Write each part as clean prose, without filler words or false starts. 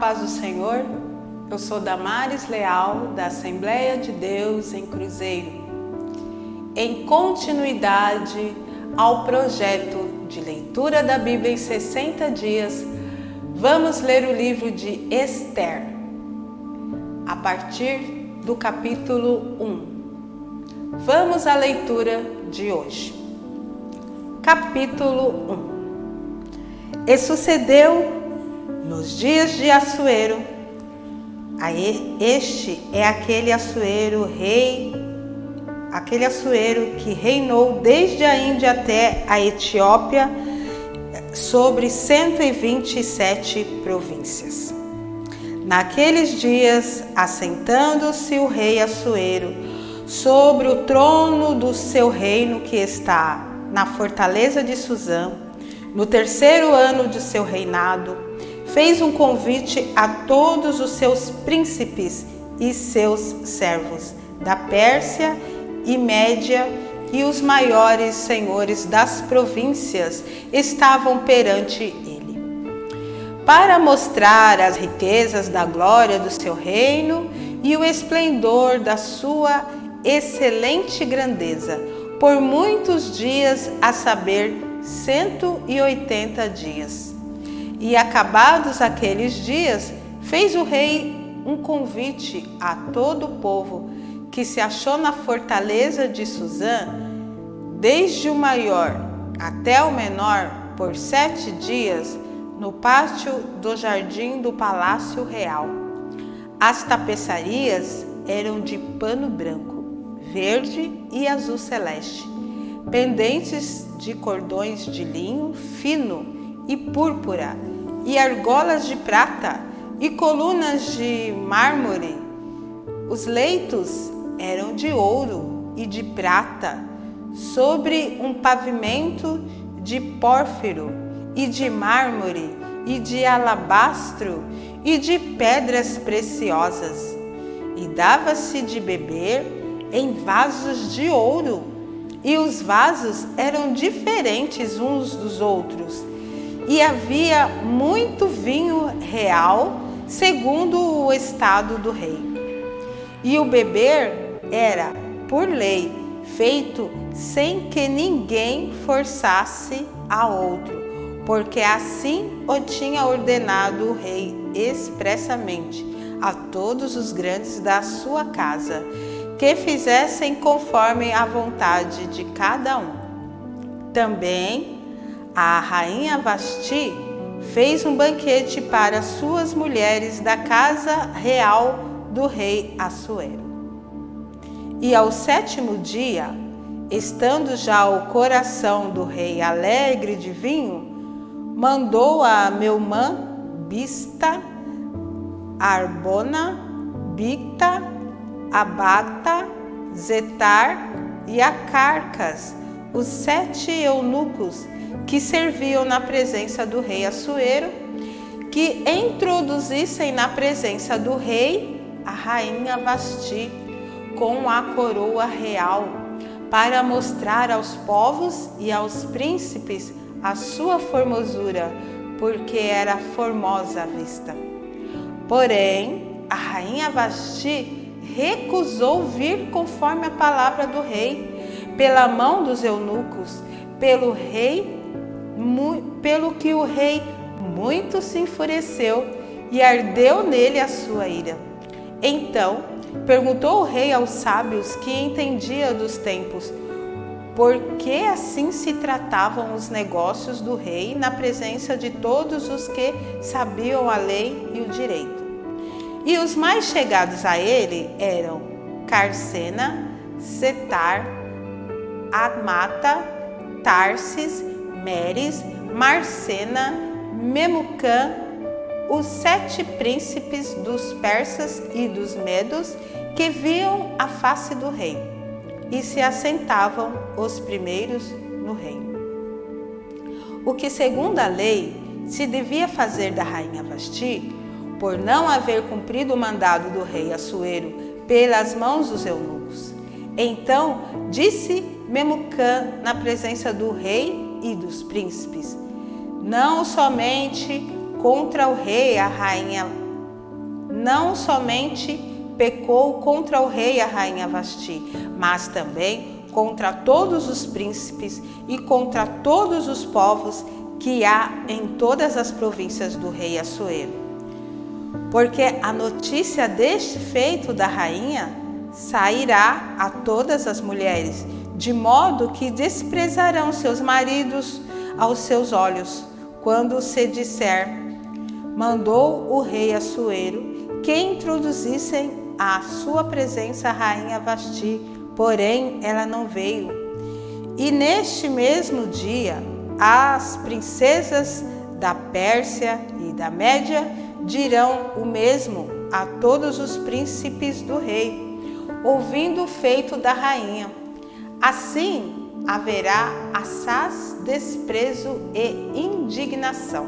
paz do Senhor. Eu sou Damares Leal, da Assembleia de Deus em Cruzeiro. Em continuidade ao projeto de leitura da Bíblia em 60 dias, vamos ler o livro de Esther, a partir do capítulo 1. Vamos à leitura de hoje. Capítulo 1. E sucedeu nos dias de Assuero, este é aquele Assuero que reinou desde a Índia até a Etiópia, sobre 127 províncias. Naqueles dias, assentando-se o rei Assuero sobre o trono do seu reino que está na fortaleza de Suzã, no terceiro ano de seu reinado, fez um convite a todos os seus príncipes e seus servos da Pérsia e Média, e os maiores senhores das províncias estavam perante ele, para mostrar as riquezas da glória do seu reino e o esplendor da sua excelente grandeza, por muitos dias, a saber, 180 dias. E acabados aqueles dias, fez o rei um convite a todo o povo que se achou na fortaleza de Suzã, desde o maior até o menor, por 7 dias, no pátio do jardim do palácio real. As tapeçarias eram de pano branco, verde e azul celeste, pendentes de cordões de linho fino e púrpura, e argolas de prata, e colunas de mármore. Os leitos eram de ouro e de prata, sobre um pavimento de pórfiro, e de mármore, e de alabastro, e de pedras preciosas. E dava-se de beber em vasos de ouro, e os vasos eram diferentes uns dos outros. E havia muito vinho real, segundo o estado do rei. E o beber era, por lei, feito sem que ninguém forçasse a outro, porque assim o tinha ordenado o rei expressamente a todos os grandes da sua casa, que fizessem conforme a vontade de cada um. Também a rainha Vasti fez um banquete para suas mulheres da casa real do rei Assuero. E ao 7º dia, estando já o coração do rei alegre de vinho, mandou a Meumã, Bista, Arbona, Bicta, Abagta, Zetar e Acarcas, os 7 eunucos que serviam na presença do rei Assuero, que introduzissem na presença do rei a rainha Vasti com a coroa real, para mostrar aos povos e aos príncipes a sua formosura, porque era formosa à vista. Porém, a rainha Vasti recusou vir conforme a palavra do rei, pela mão dos eunucos, pelo que o rei muito se enfureceu e ardeu nele a sua ira. Então perguntou o rei aos sábios que entendiam dos tempos, por que assim se tratavam os negócios do rei na presença de todos os que sabiam a lei e o direito. E os mais chegados a ele eram Carcena, Setar, Admata, Tarsis, Meres, Marcena, Memucã, os 7 príncipes dos persas e dos medos que viam a face do rei, e se assentavam os primeiros no reino. O que, segundo a lei, se devia fazer da rainha Vasti, por não haver cumprido o mandado do rei Assuero pelas mãos dos eunucos. Então disse Memucã na presença do rei e dos príncipes: não somente contra o rei a rainha não somente pecou contra o rei e a rainha Vasti, mas também contra todos os príncipes e contra todos os povos que há em todas as províncias do rei Assuero. Porque a notícia deste feito da rainha sairá a todas as mulheres, de modo que desprezarão seus maridos aos seus olhos, quando se disser: mandou o rei Assuero que introduzissem à sua presença a rainha Vasti, porém ela não veio. E neste mesmo dia, as princesas da Pérsia e da Média dirão o mesmo a todos os príncipes do rei, ouvindo o feito da rainha. Assim haverá assaz desprezo e indignação.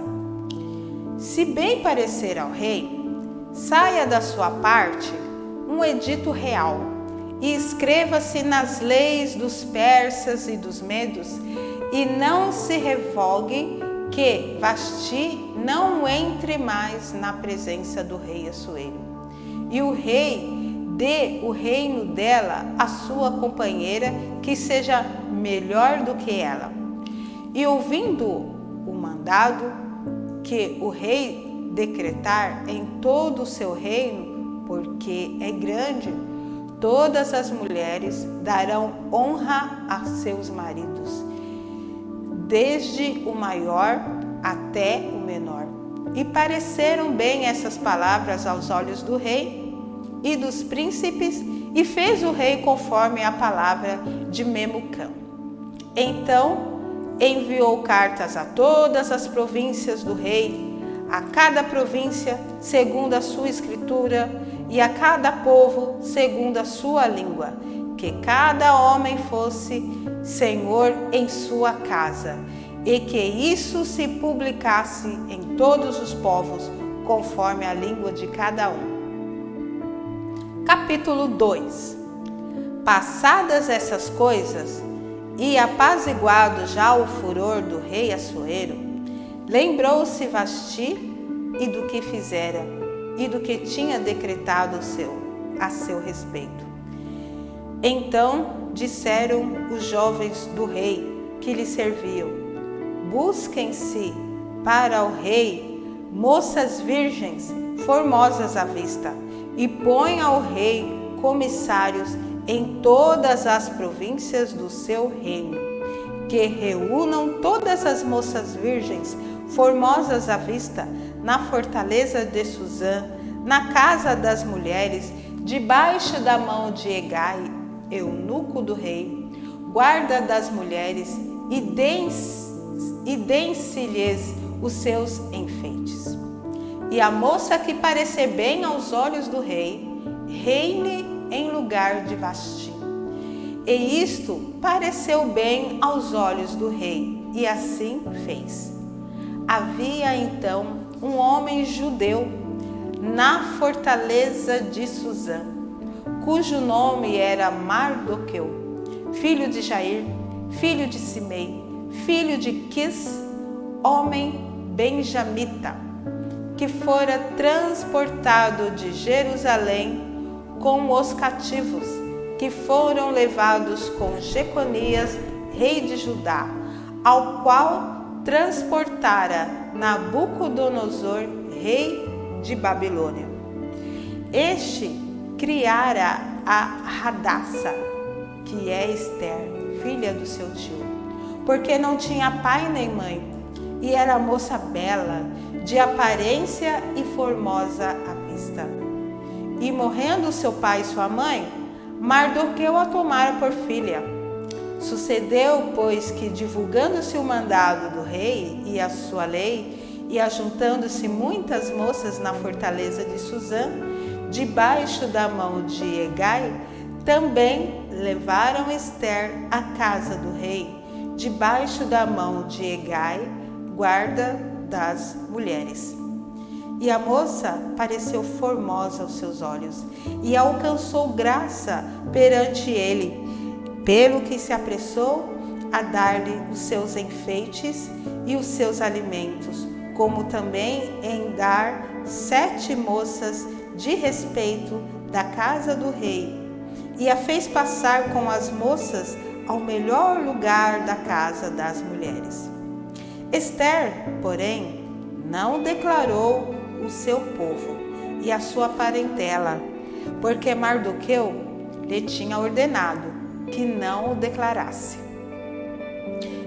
Se bem parecer ao rei, saia da sua parte um edito real e escreva-se nas leis dos persas e dos medos, e não se revogue que Vasti não entre mais na presença do rei Assuero, e o rei dê o reino dela à sua companheira, que seja melhor do que ela. E ouvindo o mandado que o rei decretar em todo o seu reino, porque é grande, todas as mulheres darão honra a seus maridos, desde o maior até o menor. E pareceram bem essas palavras aos olhos do rei e dos príncipes, e fez o rei conforme a palavra de Memucã. Então enviou cartas a todas as províncias do rei, a cada província segundo a sua escritura, e a cada povo segundo a sua língua, que cada homem fosse senhor em sua casa, e que isso se publicasse em todos os povos, conforme a língua de cada um. Capítulo 2. Passadas essas coisas, e apaziguado já o furor do rei Assuero, lembrou-se Vasti e do que fizera, e do que tinha decretado a seu respeito. Então disseram os jovens do rei que lhe serviam: busquem-se para o rei moças virgens, formosas à vista, e põe ao rei comissários em todas as províncias do seu reino, que reúnam todas as moças virgens, formosas à vista, na fortaleza de Suzã, na casa das mulheres, debaixo da mão de Hegai, eunuco do rei, guarda das mulheres, e deem-se-lhes os seus enfeites. E a moça que parecer bem aos olhos do rei, reine em lugar de Vasti. E isto pareceu bem aos olhos do rei, e assim fez. Havia então um homem judeu na fortaleza de Suzã, cujo nome era Mardoqueu, filho de Jair, filho de Simei, filho de Quis, homem benjamita, que fora transportado de Jerusalém com os cativos, que foram levados com Jeconias, rei de Judá, ao qual transportara Nabucodonosor, rei de Babilônia. Este criara a Hadassah, que é Ester, filha do seu tio, porque não tinha pai nem mãe, e era moça bela, de aparência e formosa à vista. E morrendo seu pai e sua mãe, Mardoqueu a tomara por filha. Sucedeu, pois, que divulgando-se o mandado do rei e a sua lei, e ajuntando-se muitas moças na fortaleza de Suzã, debaixo da mão de Hegai, também levaram Ester à casa do rei, debaixo da mão de Hegai, guarda das mulheres. E a moça pareceu formosa aos seus olhos, e alcançou graça perante ele, pelo que se apressou a dar-lhe os seus enfeites e os seus alimentos, como também em dar 7 moças de respeito da casa do rei e a fez passar com as moças ao melhor lugar da casa das mulheres. Esther, porém, não declarou o seu povo e a sua parentela, porque Mardoqueu lhe tinha ordenado que não o declarasse.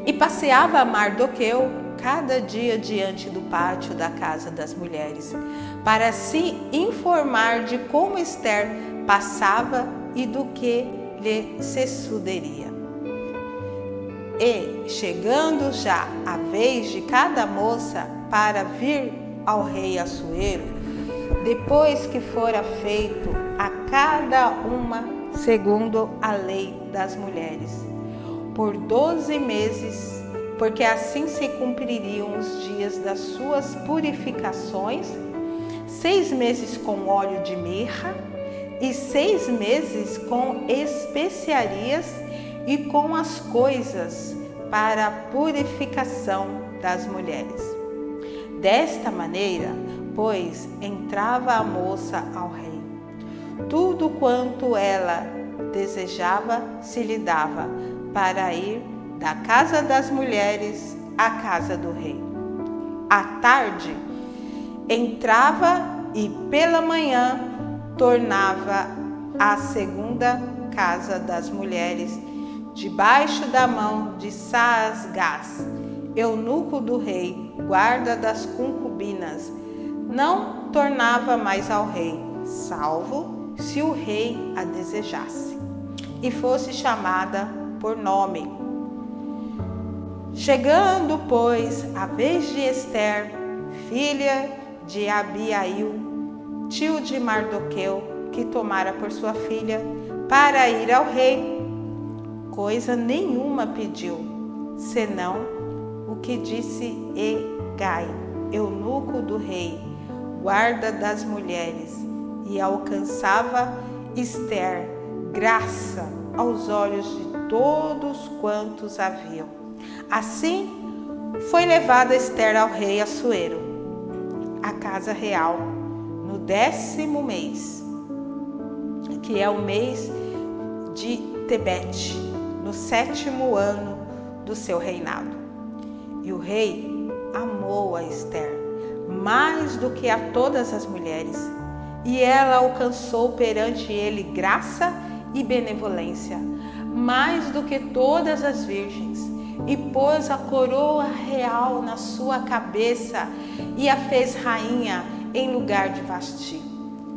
E passeava Mardoqueu cada dia diante do pátio da casa das mulheres, para se informar de como Esther passava e do que lhe sucederia. E, chegando já a vez de cada moça para vir ao rei Assuero, depois que fora feito a cada uma segundo a lei das mulheres, por 12 meses, porque assim se cumpririam os dias das suas purificações, 6 meses com óleo de mirra e 6 meses com especiarias e com as coisas para a purificação das mulheres. Desta maneira, pois, entrava a moça ao rei. Tudo quanto ela desejava se lhe dava para ir da casa das mulheres à casa do rei. À tarde, entrava e pela manhã tornava à segunda casa das mulheres, debaixo da mão de Saasgás, eunuco do rei, guarda das concubinas. Não tornava mais ao rei, salvo se o rei a desejasse, e fosse chamada por nome. Chegando, pois, a vez de Esther, filha de Abiail, tio de Mardoqueu, que tomara por sua filha, para ir ao rei, coisa nenhuma pediu, senão o que disse Hegai, eunuco do rei, guarda das mulheres, e alcançava Esther graça aos olhos de todos quantos haviam. Assim foi levada Esther ao rei Assuero, à casa real, no 10º mês, que é o mês de Tebete, no 7º ano do seu reinado. E o rei amou a Esther mais do que a todas as mulheres, e ela alcançou perante ele graça e benevolência, mais do que todas as virgens, e pôs a coroa real na sua cabeça e a fez rainha em lugar de Vasti.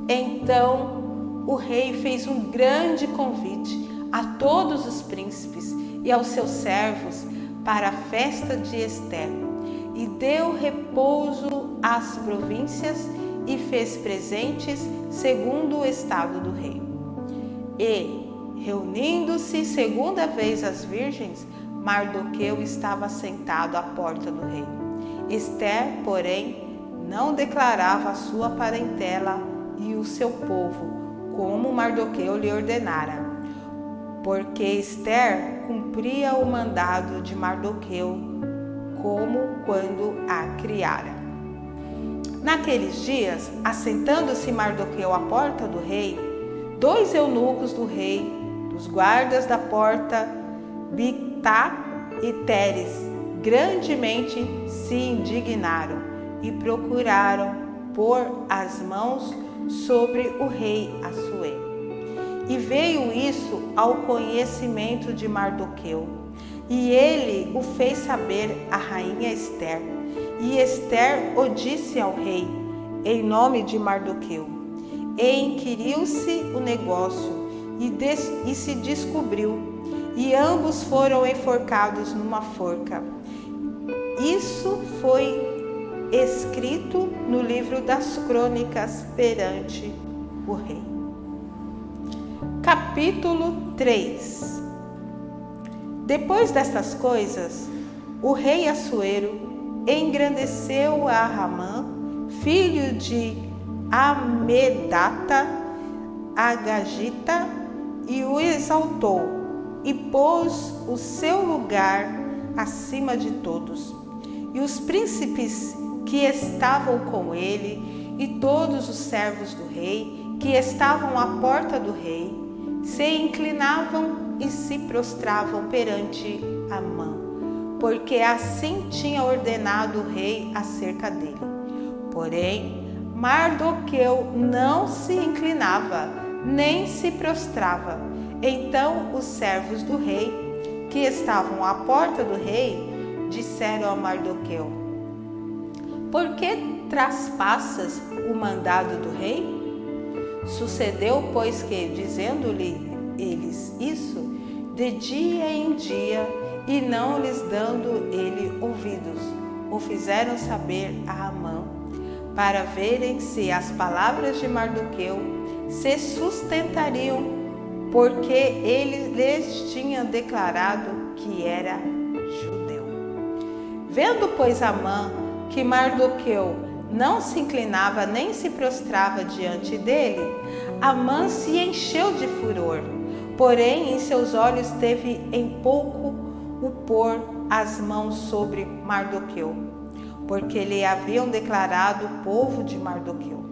Então o rei fez um grande convite a todos os príncipes e aos seus servos para a festa de Esther, e deu repouso às províncias e fez presentes segundo o estado do rei. E, reunindo-se segunda vez as virgens, Mardoqueu estava sentado à porta do rei. Esther, porém, não declarava a sua parentela e o seu povo, como Mardoqueu lhe ordenara, porque Esther cumpria o mandado de Mardoqueu, como quando a criara. Naqueles dias, assentando-se Mardoqueu à porta do rei, 2 eunucos do rei, dos guardas da porta, Bigtá e Teres, grandemente se indignaram e procuraram pôr as mãos sobre o rei Assuero. E veio isso ao conhecimento de Mardoqueu, e ele o fez saber à rainha Esther. E Esther o disse ao rei, em nome de Mardoqueu. E inquiriu-se o negócio, e se descobriu, e ambos foram enforcados numa forca. Isso foi escrito no livro das crônicas perante o rei. Capítulo 3. Depois destas coisas, o rei Assuero engrandeceu a Ramã, filho de Amedata, Agagita, e o exaltou, e pôs o seu lugar acima de todos. E os príncipes que estavam com ele, e todos os servos do rei que estavam à porta do rei se inclinavam e se prostravam perante Amã, porque assim tinha ordenado o rei acerca dele. Porém, Mardoqueu não se inclinava, nem se prostrava. Então os servos do rei, que estavam à porta do rei, disseram a Mardoqueu: por que traspassas o mandado do rei? Sucedeu, pois que, dizendo-lhe eles isso, de dia em dia, e não lhes dando ele ouvidos, o fizeram saber a Amã, para verem se as palavras de Mardoqueu se sustentariam, porque ele lhes tinha declarado que era judeu. Vendo, pois, Amã que Mardoqueu não se inclinava nem se prostrava diante dele, Amã se encheu de furor, porém em seus olhos teve em pouco o pôr as mãos sobre Mardoqueu, porque lhe haviam declarado o povo de Mardoqueu.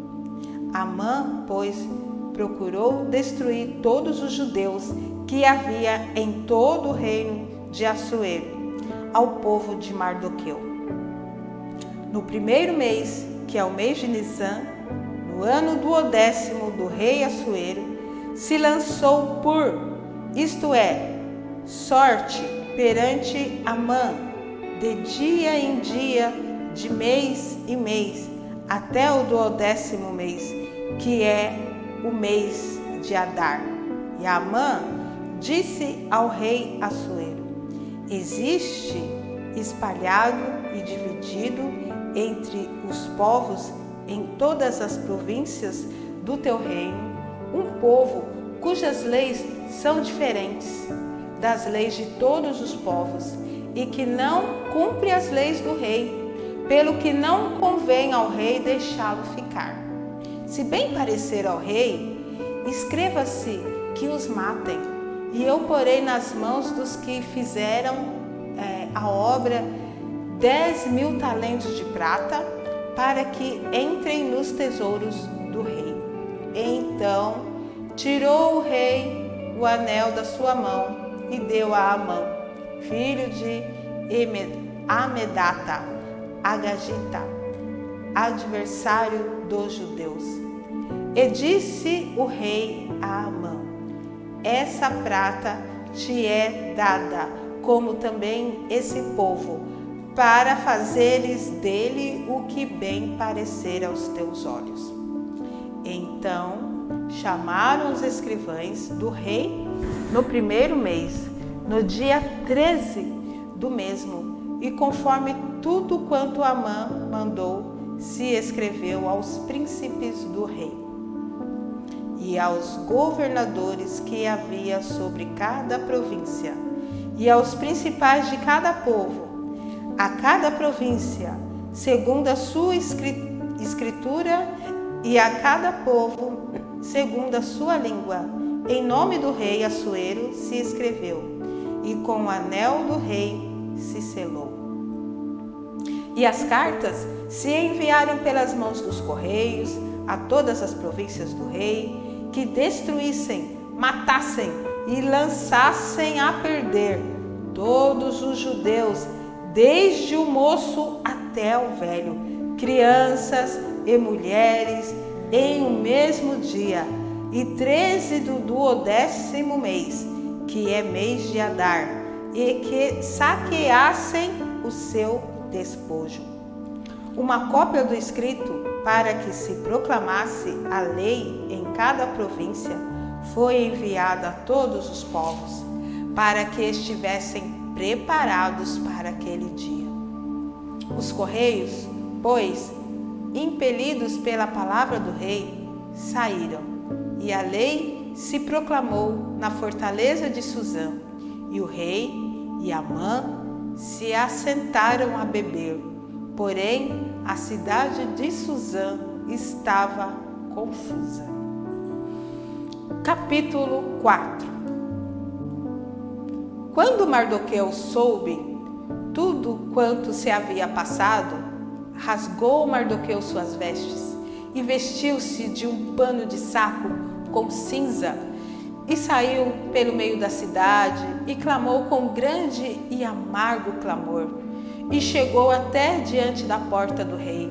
Amã, pois, procurou destruir todos os judeus que havia em todo o reino de Assuero, ao povo de Mardoqueu. No primeiro mês, que é o mês de Nisã, no ano 12º do rei Assuero, se lançou isto é, sorte perante Amã, de dia em dia, de mês em mês, até o 12º mês, que é o mês de Adar. E Amã disse ao rei Assuero: existe espalhado e dividido entre os povos em todas as províncias do teu reino um povo cujas leis são diferentes das leis de todos os povos e que não cumpre as leis do rei, pelo que não convém ao rei deixá-lo ficar. Se bem parecer ao rei, escreva-se que os matem, e eu porei nas mãos dos que fizeram a obra 10.000 talentos de prata, para que entrem nos tesouros do rei. Então tirou o rei o anel da sua mão e deu a Amã, filho de Amedata, Agagita, adversário dos judeus. E disse o rei a Amã: essa prata te é dada, como também esse povo, para fazeres dele o que bem parecer aos teus olhos. Então chamaram os escrivães do rei no primeiro mês, no dia 13 do mesmo, e conforme tudo quanto Amã mandou, se escreveu aos príncipes do rei e aos governadores que havia sobre cada província, e aos principais de cada povo, a cada província, segundo a sua escritura, e a cada povo, segundo a sua língua. Em nome do rei Assuero se escreveu, e com o anel do rei se selou. E as cartas se enviaram pelas mãos dos correios a todas as províncias do rei, que destruíssem, matassem e lançassem a perder todos os judeus, desde o moço até o velho, crianças e mulheres, em um mesmo dia, e 13 do 12º mês, que é mês de Adar, e que saqueassem o seu despojo. Uma cópia do escrito, para que se proclamasse a lei em cada província, foi enviada a todos os povos, para que estivessem preparados para aquele dia. Os correios, pois, impelidos pela palavra do rei, saíram, e a lei se proclamou na fortaleza de Suzã, e o rei e Amã se assentaram a beber, porém a cidade de Suzã estava confusa. Capítulo 4. Quando Mardoqueu soube tudo quanto se havia passado, rasgou Mardoqueu suas vestes e vestiu-se de um pano de saco com cinza e saiu pelo meio da cidade e clamou com grande e amargo clamor e chegou até diante da porta do rei,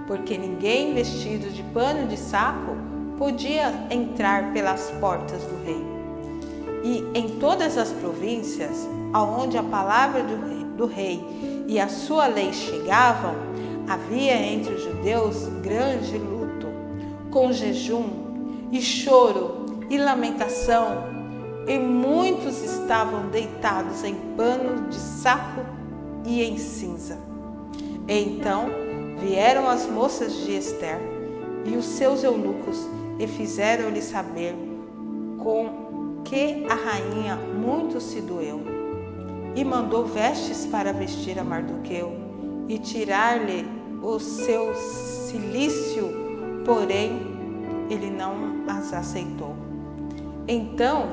porque ninguém vestido de pano de saco podia entrar pelas portas do rei. E em todas as províncias aonde a palavra do rei e a sua lei chegavam, havia entre os judeus grande luto, com jejum e choro e lamentação, e muitos estavam deitados em pano de saco e em cinza. Então vieram as moças de Ester e os seus eunucos e fizeram-lhe saber com que a rainha muito se doeu, e mandou vestes para vestir a Mardoqueu e tirar-lhe o seu cilício, porém ele não as aceitou. Então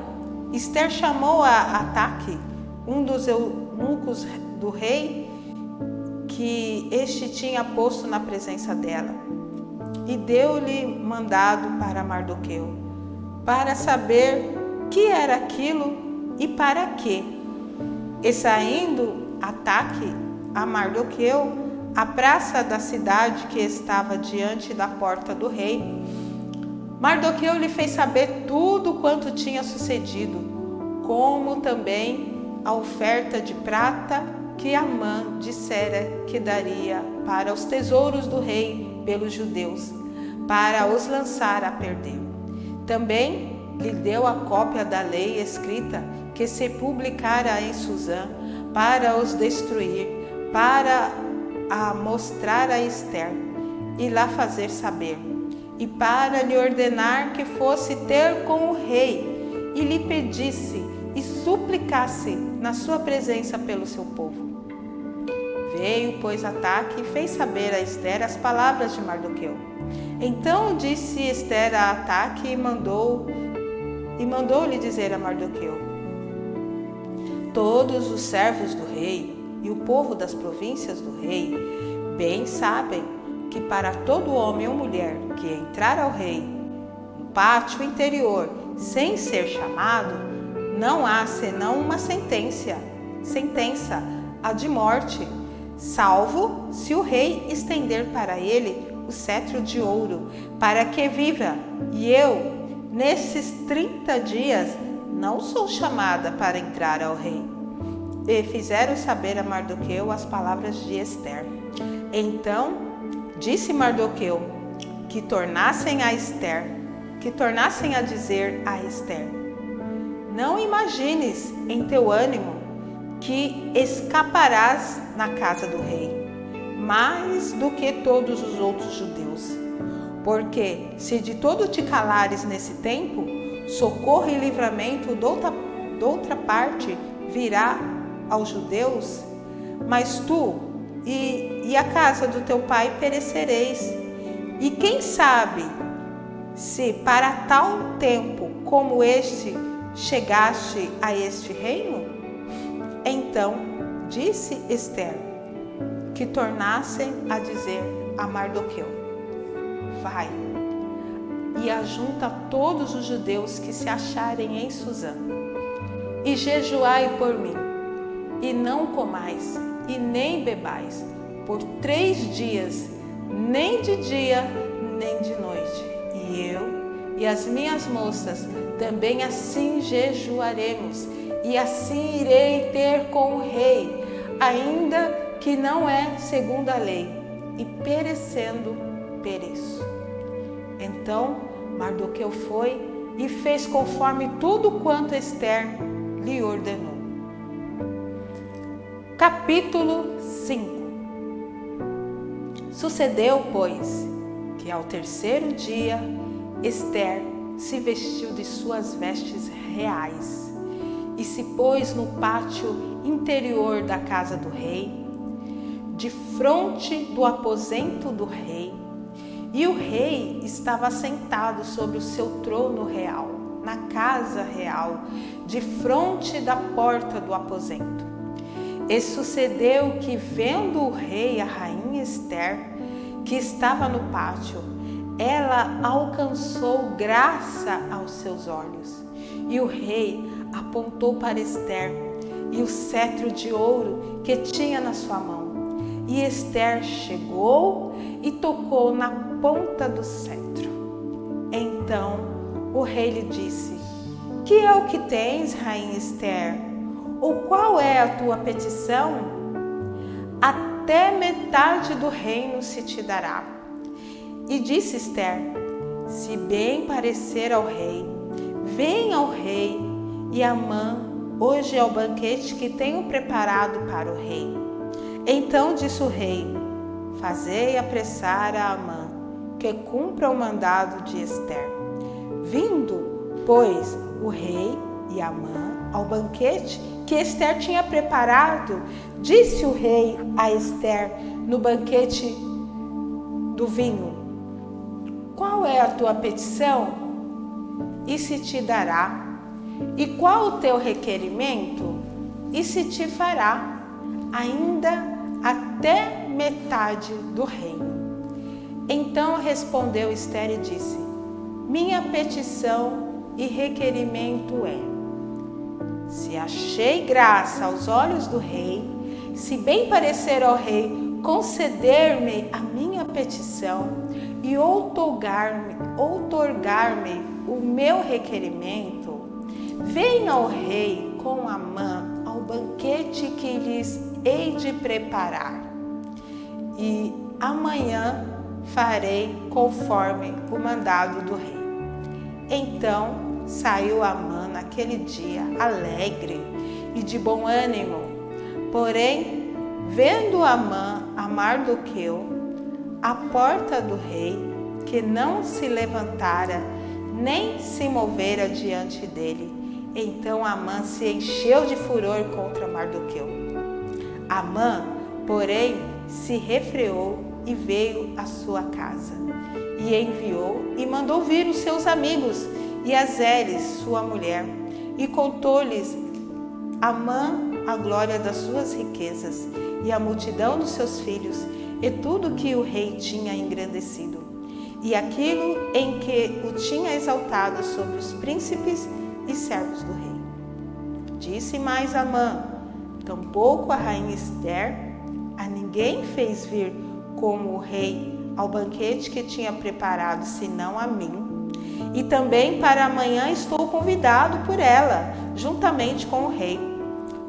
Ester chamou a Ataque, um dos eunucos do rei, que este tinha posto na presença dela, e deu-lhe mandado para Mardoqueu, para saber que era aquilo e para quê. E saindo Ataque a Mardoqueu à praça da cidade que estava diante da porta do rei, Mardoqueu lhe fez saber tudo quanto tinha sucedido, como também a oferta de prata que Amã dissera que daria para os tesouros do rei pelos judeus, para os lançar a perder. Também lhe deu a cópia da lei escrita que se publicara em Susã, para os destruir, para a mostrar a Ester e lá fazer saber, e para lhe ordenar que fosse ter com o rei e lhe pedisse e suplicasse na sua presença pelo seu povo. Veio, pois, Ataque e fez saber a Ester as palavras de Mardoqueu. Então disse Ester a Ataque e mandou-lhe dizer a Mardoqueu: todos os servos do rei e o povo das províncias do rei bem sabem que para todo homem ou mulher que entrar ao rei no pátio interior sem ser chamado, não há senão uma sentença, a de morte, salvo se o rei estender para ele o cetro de ouro, para que viva. E eu, nesses 30 dias, não sou chamada para entrar ao rei. E fizeram saber a Mardoqueu as palavras de Ester. Então disse Mardoqueu que tornassem a dizer a Ester: não imagines em teu ânimo que escaparás na casa do rei, mais do que todos os outros judeus. Porque se de todo te calares nesse tempo, socorro e livramento de outra parte virá aos judeus, mas tu e a casa do teu pai perecereis. E quem sabe se para tal tempo como este chegaste a este reino? Então disse Ester que tornassem a dizer a Mardoqueu: vai e ajunta todos os judeus que se acharem em Susã, e jejuai por mim, e não comais e nem bebais por 3 dias, nem de dia nem de noite. E eu e as minhas moças também assim jejuaremos, e assim irei ter com o rei, ainda que não é segundo a lei, e perecendo, pereço. Então Mardoqueu foi e fez conforme tudo quanto Ester lhe ordenou. Capítulo 5. Sucedeu, pois, que ao 3º dia Ester se vestiu de suas vestes reais e se pôs no pátio interior da casa do rei, de fronte do aposento do rei, e o rei estava sentado sobre o seu trono real, na casa real, de fronte da porta do aposento. E sucedeu que, vendo o rei a rainha Ester, que estava no pátio, ela alcançou graça aos seus olhos. E o rei apontou para Ester e o cetro de ouro que tinha na sua mão. E Ester chegou e tocou na ponta do cetro. Então o rei lhe disse: que é o que tens, rainha Ester? Ou qual é a tua petição? Até metade do reino se te dará. E disse Ester: se bem parecer ao rei, venha ao rei e Amã. Hoje é o banquete que tenho preparado para o rei. Então disse o rei: fazei apressar a Amã, que cumpra o mandado de Ester. Vindo, pois, o rei e Amã ao banquete que Ester tinha preparado, disse o rei a Ester no banquete do vinho: qual é a tua petição? E se te dará. E qual o teu requerimento? E se te fará, ainda até metade do reino. Então respondeu Ester e disse: minha petição e requerimento é: se achei graça aos olhos do rei, se bem parecer ao rei conceder-me a minha petição e outorgar-me o meu requerimento, venha ao rei com Amã ao banquete que lhes hei de preparar, e amanhã farei conforme o mandado do rei. Então saiu Amã naquele dia alegre e de bom ânimo. Porém, vendo Amã a Mardoqueu à porta do rei, que não se levantara nem se movera diante dele, então Amã se encheu de furor contra Mardoqueu. Amã, porém, se refreou e veio à sua casa, e enviou e mandou vir os seus amigos e a Zeres, sua mulher, e contou-lhes Amã a glória das suas riquezas e a multidão dos seus filhos e tudo que o rei tinha engrandecido, e aquilo em que o tinha exaltado sobre os príncipes e servos do rei. Disse mais Amã: tampouco a rainha Ester a ninguém fez vir como o rei ao banquete que tinha preparado, senão a mim. E também para amanhã estou convidado por ela, juntamente com o rei.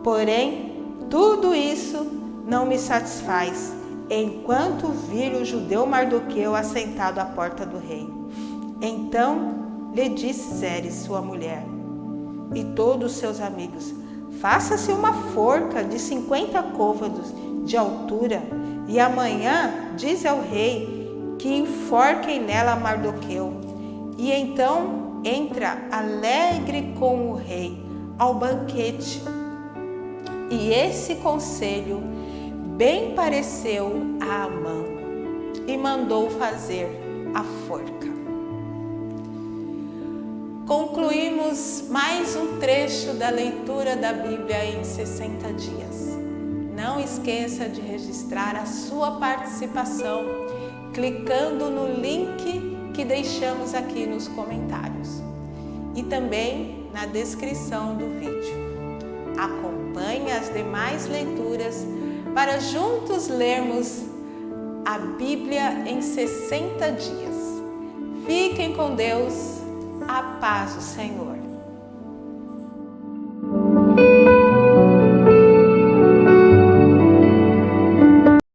Porém, tudo isso não me satisfaz, enquanto vir o judeu Mardoqueu assentado à porta do rei. Então lhe disse Zeres, sua mulher, e todos os seus amigos: faça-se uma forca de 50 côvados de altura, e amanhã diz ao rei que enforquem nela Mardoqueu. E então entra alegre com o rei ao banquete. E esse conselho bem pareceu a Amã, e mandou fazer a forca. Concluímos mais um trecho da leitura da Bíblia em 60 dias. Não esqueça de registrar a sua participação clicando no link que deixamos aqui nos comentários e também na descrição do vídeo. Acompanhe as demais leituras para juntos lermos a Bíblia em 60 dias. Fiquem com Deus, a paz do Senhor.